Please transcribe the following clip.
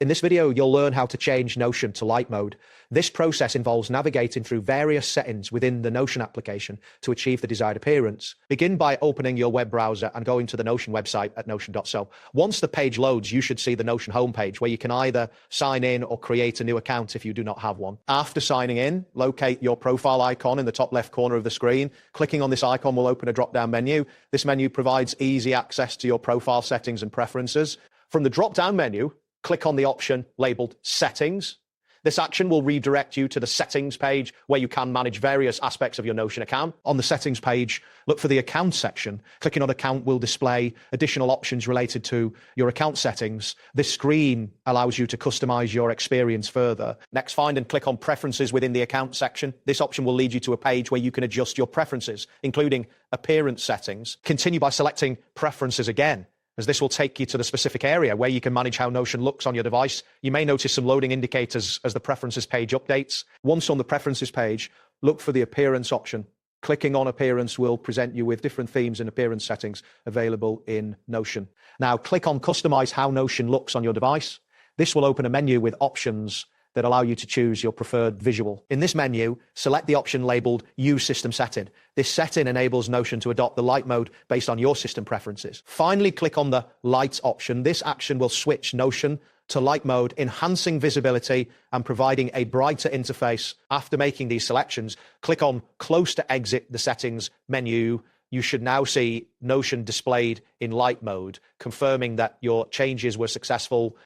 In this video, you'll learn how to change Notion to light mode. This process involves navigating through various settings within the Notion application to achieve the desired appearance. Begin by opening your web browser and going to the Notion website at notion.so. Once the page loads, you should see the Notion homepage where you can either sign in or create a new account if you do not have one. After signing in, locate your profile icon in the top left corner of the screen. Clicking on this icon will open a drop-down menu. This menu provides easy access to your profile settings and preferences. From the drop-down menu, click on the option labeled Settings. This action will redirect you to the Settings page where you can manage various aspects of your Notion account. On the Settings page, look for the Account section. Clicking on Account will display additional options related to your account settings. This screen allows you to customize your experience further. Next, find and click on Preferences within the Account section. This option will lead you to a page where you can adjust your preferences, including appearance settings. Continue by selecting Preferences again, as this will take you to the specific area where you can manage how Notion looks on your device. You may notice some loading indicators as the Preferences page updates. Once on the Preferences page, look for the Appearance option. Clicking on Appearance will present you with different themes and appearance settings available in Notion. Now, click on Customize how Notion looks on your device. This will open a menu with options that allow you to choose your preferred visual. In this menu, select the option labeled Use System Setting. This setting enables Notion to adopt the light mode based on your system preferences. Finally, click on the Light option. This action will switch Notion to light mode, enhancing visibility and providing a brighter interface. After making these selections, click on Close to exit the settings menu. You should now see Notion displayed in light mode, confirming that your changes were successful